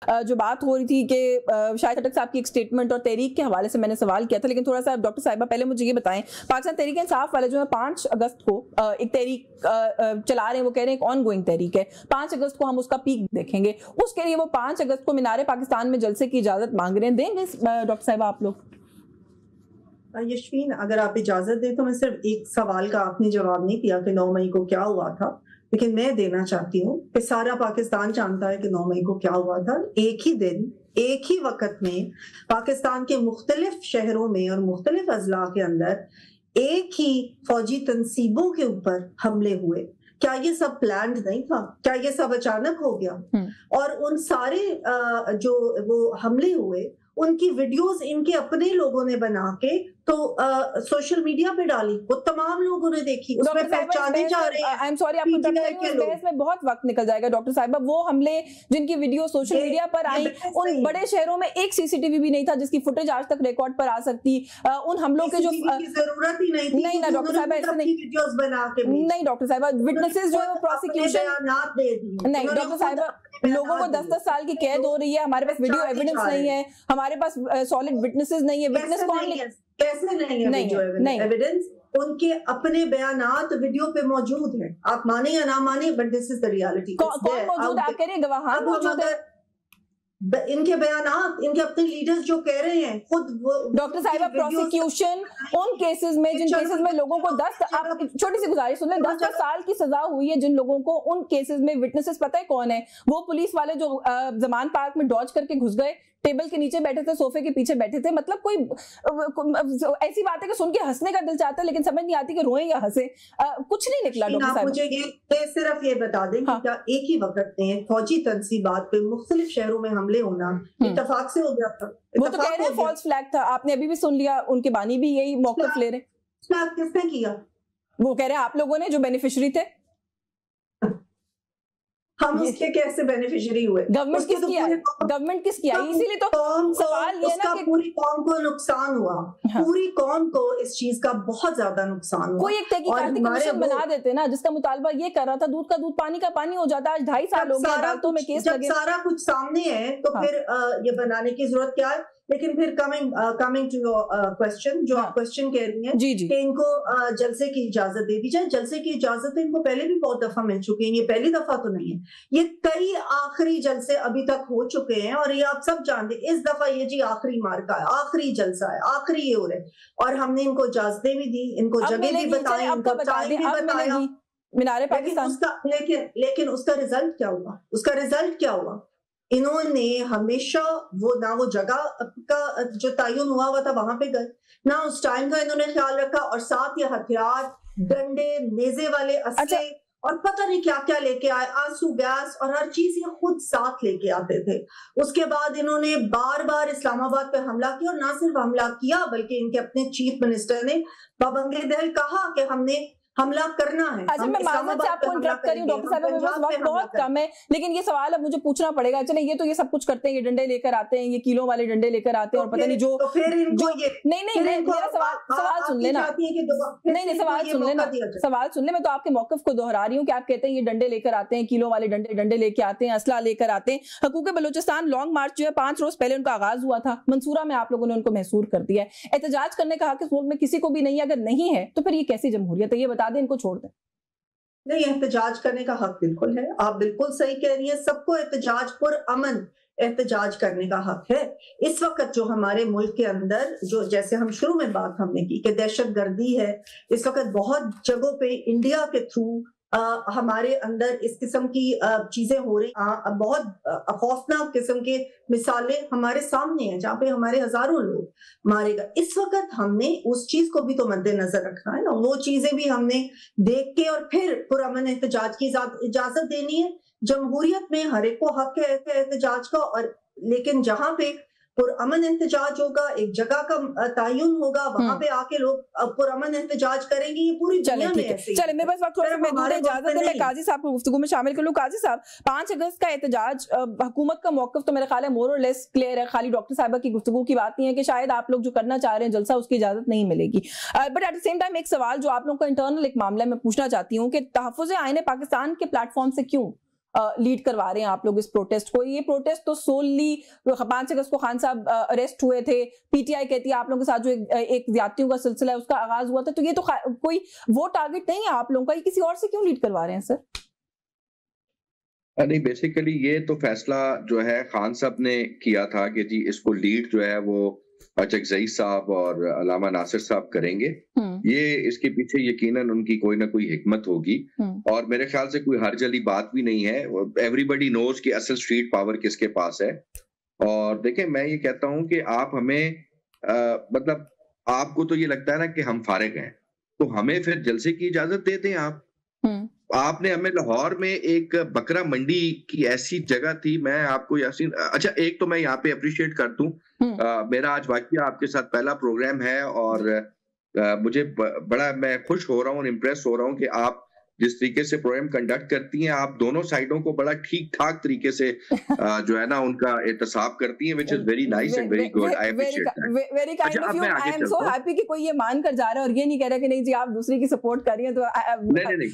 जो बात हो रही थी कि शाहिद खट्टक साहब की एक स्टेटमेंट और तहरीक के हवाले से मैंने सवाल किया था, लेकिन थोड़ा सा डॉक्टर साहिबा पहले मुझे ये बताएं, पाकिस्तान तहरीक इंसाफ वाले जो है 5 अगस्त को एक तहरीक चला रहे हैं, वो कह रहे हैं एक ऑन गोइंग तहरीक है, 5 अगस्त को हम उसका पीक देखेंगे, उसके लिए वो 5 अगस्त को मीनारे पाकिस्तान में जलसे की इजाजत मांग रहे हैं, देंगे डॉक्टर साहिबा आप लोग? यशवीन, अगर आप इजाजत दें तो मैं सिर्फ एक सवाल का आपने जवाब नहीं दिया कि 9 मई को क्या हुआ था, लेकिन मैं देना चाहती हूँ कि सारा पाकिस्तान जानता है कि 9 मई को क्या हुआ था। एक ही दिन, एक ही वक्त में पाकिस्तान के मुख्तलिफ शहरों में और मुख्तलिफ अजला के अंदर एक ही फौजी तंसीबों के ऊपर हमले हुए। क्या ये सब प्लान्ड नहीं था? क्या ये सब अचानक हो गया? और उन सारे जो वो हमले हुए, उनकी वीडियोस इनके अपने लोगों ने बना के तो सोशल मीडिया पे डाली, वो तमाम लोगों ने देखी, उसमें पहचाने जा रहे हैं। आई एम सॉरी, आपको बहस में बहुत वक्त निकल जाएगा डॉक्टर साहिबा। वो हमले जिनकी वीडियो सोशल मीडिया पर आई, उन बड़े शहरों में एक सीसीटीवी भी नहीं था जिसकी फुटेज आज तक रिकॉर्ड पर आ सकती। उन हमलों के जो जरूरत ही नहीं थी। नहीं ना डॉक्टर साहिबा, ऐसे नहीं, वीडियोस बना के नहीं डॉक्टर साहिबा, विटनेसेस जो है वो प्रोसिक्यूशन नहीं डॉक्टर साहिबा, लोगों को 10-10 साल की कैद हो रही है, हमारे पास वीडियो एविडेंस नहीं है, हमारे पास सॉलिड विटनेसेस नहीं है। विटनेस कौन? कैसे नहीं है वीडियो एविडेंस? उनके अपने बयानात वीडियो पे मौजूद है, आप माने या ना माने, but this is the reality. कौन मौजूद? आप कह रहे हैं गवाह मौजूद है, इनके बयानात, इनके अपने लीडर्स जो कह रहे हैं खुद। डॉक्टर साहिबा, प्रोसिक्यूशन उन केसेस में, जिन केसेस में लोगों को 10, आप छोटी सी गुजारिश सुन लें, 10 साल की सजा हुई है जिन लोगों को, उन केसेस में विटनेसेस पता है कौन है? वो पुलिस वाले जो जमान पार्क में डॉज करके घुस गए, टेबल के नीचे बैठे थे, सोफे के पीछे बैठे थे। मतलब कोई ऐसी बात है कि सुन के हंसने का दिल चाहता है, लेकिन समझ नहीं आती कि रोएं या हंसे। कुछ नहीं निकला डॉक्टर साहब। मुझे ये सिर्फ ये बता दें कि क्या एक ही वक्त में फौजी तंसीबात पे मुख्तलिफ शहरों में हमले होना इत्तेफाक से हो गया था? वो तो कह रहे हैं फॉल्स फ्लैग था, आपने अभी भी सुन लिया, उनके बानी भी यही मौक़िफ़ ले रहे हैं। किसने किया? वो कह रहे हैं आप लोगों ने, जो बेनिफिशियरी थे। हम उसके कैसे बेनिफिशियरी हुए? गवर्नमेंट किसकी आई? गवर्नमेंट किसकी आई? इसीलिए तो सवाल ये ना कि पूरी कौम को नुकसान हुआ। हाँ। पूरी कौम को इस चीज का बहुत ज्यादा नुकसान हुआ। कोई एक तहकीकाती कमीशन बना देते ना, जिसका मुतालबा ये कर रहा था, दूध का दूध पानी का पानी हो जाता। आज 2.5 साल हो गए, अदालतों में केस लगे। सारा कुछ सामने है तो फिर ये बनाने की जरूरत क्या है? लेकिन फिर कमिंग टू योर क्वेश्चन, जो आप क्वेश्चन कह रही हैं कि इनको जलसे की इजाजत दे दी जाए। जलसे की इजाजत तो इनको पहले भी बहुत दफा मिल चुकी है, ये पहली दफा तो नहीं है। ये कई आखिरी जलसे अभी तक हो चुके हैं और ये आप सब जानते हैं। इस दफा ये जी आखिरी मार्का है, आखिरी जलसा है, आखिरी ये हो रहा है। और हमने इनको इजाजतें भी दी, इनको जगह भी बताई, इनको टाइम भी बताया मीनारे पाकिस्तान। लेकिन उसका रिजल्ट क्या हुआ? उसका रिजल्ट क्या हुआ? इन्होंने हमेशा वो जगह का जो तयन हुआ था वहां पे गए ना, उस टाइम का इन्होंने ख्याल रखा। और साथ ये हथियार, डंडे, नेजे वाले असले और पता नहीं क्या क्या लेके आए, आंसू गैस और हर चीज ये खुद साथ लेके आते थे। उसके बाद इन्होंने बार बार इस्लामाबाद पे हमला किया, और ना सिर्फ हमला किया बल्कि इनके अपने चीफ मिनिस्टर ने पाबंदी दहल कहा कि हमने हमला करना है। अच्छा, मैं माजरत से आपको इंटरप्ट कर रही हूं डॉक्टर साहब, मेरे पास वक्त बहुत कम है, लेकिन ये सवाल अब मुझे पूछना पड़ेगा। चले ये तो ये सब कुछ करते हैं, ये डंडे लेकर आते हैं, ये किलो वाले डंडे लेकर आते हैं, और पता नहीं जो नहीं मेरा सवाल सुन लेना, नहीं सवाल सुन लेना, सवाल सुन ले। मैं तो आपके मौक़िफ़ को दोहरा रही हूँ कि आप कहते हैं ये डंडे लेकर आते हैं, किलो वाले डंडे लेके आते हैं, असला लेकर आते हैं। हकूक़ बलूचिस्तान लॉन्ग मार्च जो है 5 रोज पहले उनका आगाज हुआ था, मंसूरा में आप लोगों ने उनको महसूर कर दिया है। एहतजाज करने का हक इस मुल्क में किसी को भी नहीं है, अगर नहीं है तो फिर ये कैसी जमहूरियत है? ये बता दें, इनको छोड़ दें। नहीं, एहतजाज करने का हक बिल्कुल है, आप बिल्कुल सही कह रही हैं। सबको एहतजाज पर अमन एहतजाज करने का हक है। इस वक्त जो हमारे मुल्क के अंदर, जो जैसे हम शुरू में बात हमने की कि दहशत गर्दी है, इस वक्त बहुत जगहों पे इंडिया के थ्रू हमारे अंदर इस किस्म की चीजें हो रही, बहुत खौफनाक किस्म के मिसालें हमारे सामने हैं, जहाँ पे हमारे हजारों लोग मारे गए। इस वक्त हमने उस चीज को भी तो मद्देनजर रखना है ना, वो चीजें भी हमने देख के और फिर पुरअमन एहतजाज की इजाजत देनी है। जमहूरियत में हर एक को हक है एहतजाज का, और लेकिन जहाँ पे पुरअमन एहतजाज होगा, एक जगह का तयन होगा, वहां पे आके लोग पुरअमन एहतजाज करेंगे। ये पूरी दुनिया में ऐसे ही। चले मेरे पास वक्त थोड़ा सा इजाजत है, मैं काजी साहब को गुफ्तगू में शामिल कर लूं। काजी साहब, 5 अगस्त का एहतजाज, हुकूमत का मौक़िफ़ तो मेरा ख्याल है मोर और लेस क्लियर है। खाली डॉक्टर साहिबा की गुफ्तगू की बात नहीं है कि शायद आप लोग जो करना चाह रहे हैं जलसा, उसकी इजाजत नहीं मिलेगी। But at the same time एक सवाल जो आप लोगों का इंटरनल एक मामला में पूछना चाहती हूँ कि तहफ़्फ़ुज़ आईन पाकिस्तान के प्लेटफॉर्म से क्यों लीड करवा रहे हैं आप लोग इस प्रोटेस्ट को? ये प्रोटेस्ट तो सोलली 5 अगस्त को खान साहब अरेस्ट हुए थे, पीटीआई कहती है आप लोगों के साथ जो एक ज्यादतियों का सिलसिला है उसका आगाज हुआ था, तो ये तो कोई वो टारगेट नहीं है आप लोगों का, ये किसी और से क्यों लीड करवा रहे हैं सर? नहीं, बेसिकली ये तो फैसला जो है खान साहब ने किया था कि जी इसको लीड जो है वो चकजई साहब और अलामा नासिर साहब करेंगे। ये इसके पीछे यकीनन उनकी कोई ना कोई हिकमत होगी और मेरे ख्याल से कोई हरजली बात भी नहीं है। एवरीबडी नोज कि असल स्ट्रीट पावर किसके पास है। और देखें, मैं ये कहता हूं कि आप हमें मतलब आपको तो ये लगता है ना कि हम फारिग हैं, तो हमें फिर जलसे की इजाजत दे दें आप। आपने हमें लाहौर में एक बकरा मंडी की ऐसी जगह थी, मैं आपको यासीन, अच्छा एक तो मैं यहाँ पे अप्रिशिएट कर दूं, मेरा आज वाकई आपके साथ पहला प्रोग्राम है और मुझे बड़ा मैं खुश हो रहा हूँ, इम्प्रेस हो रहा हूँ कि आप जिस तरीके से प्रोग्राम कंडक्ट करती हैं, आप दोनों साइडों को बड़ा ठीक ठाक तरीके से जो है ना उनका एहतसाब करती हैं, which is very nice and very good. I appreciate that. Very kind of you. I am so happy कि कोई ये मान कर जा रहा है और ये नहीं कह रहा कि नहीं जी आप दूसरी की सपोर्ट कर रही हैं, तो नहीं,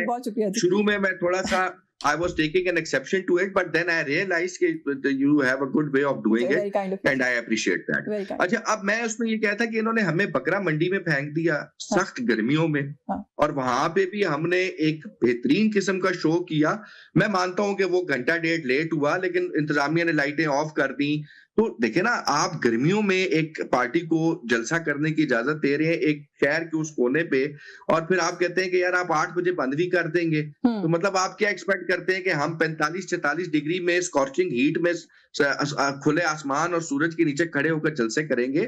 बहुत शुक्रिया। शुरू में मैं थोड़ा सा I was taking an exception to it, but then I realized that you have a good way of doing it, and I appreciate that. अच्छा, अब मैं उसमें ये कहता कि इन्होंने हमें बकरा मंडी में फेंक दिया सख्त गर्मियों में, और वहां पे भी हमने एक बेहतरीन किस्म का शो किया। मैं मानता हूं कि वो घंटा डेढ़ लेट हुआ, लेकिन इंतजामिया ने लाइटें ऑफ कर दी। तो देखे ना, आप गर्मियों में एक पार्टी को जलसा करने की इजाजत दे रहे हैं एक शहर के उस कोने पे, और फिर आप कहते हैं कि यार आप 8 बजे बंद भी कर देंगे। तो मतलब आप क्या एक्सपेक्ट करते हैं कि हम 45-46 डिग्री में स्कॉर्चिंग हीट में खुले आसमान और सूरज के नीचे खड़े होकर जलसे करेंगे?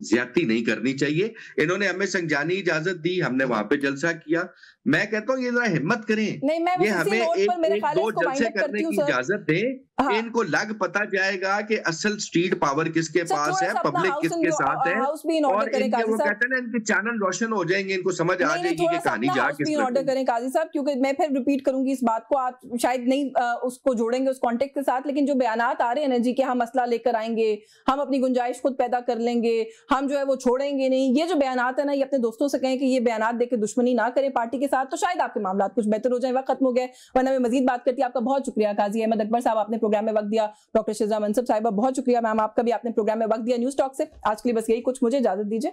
ज्यादती नहीं करनी चाहिए। इन्होंने हमें संजानी इजाजत दी, हमने वहां पे जलसा किया। मैं कहता हूँ ये जरा हिम्मत करें, ये हमें एक दो जलसे करने की इजाजत दें। इनको लग पता जाएगा कि असल स्ट्रीट पावर किसके पास है, पब्लिक किसके साथ है, और वो कहते हैं ना इनके चैनल रोशन हो जाएंगे, इनको समझ आ जाएगी कि कहानी जा किस तरह ऑर्डर करें काजी साहब, क्योंकि मैं फिर रिपीट करूंगी इस बात को, आप शायद नहीं उसको जोड़ेंगे उस कॉन्टेक्स्ट के साथ, लेकिन जो बयानात आ रहे हैं ना जी कि हम मसला लेकर आएंगे, हम अपनी गुंजाइश खुद पैदा कर लेंगे, हम जो है वो छोड़ेंगे नहीं, ये जो बयानात है ना, ये अपने दोस्तों से कहें कि ये बयानात देकर दुश्मनी ना करें पार्टी के साथ, तो शायद आपके मामला कुछ बेहतर हो जाए। वक्त खत्म हो गया, वरना मैं मजीद बात करती। आपका बहुत शुक्रिया काजी अहमद अकबर साहब, आपने प्रोग्राम में वक्त दिया। डॉक्टर शिजा मनसब साहिबा बहुत शुक्रिया मैम, आपका भी आपने प्रोग्राम में वक्त दिया न्यूज टॉक से। आज के लिए बस यही कुछ, मुझे इजाजत दीजिए।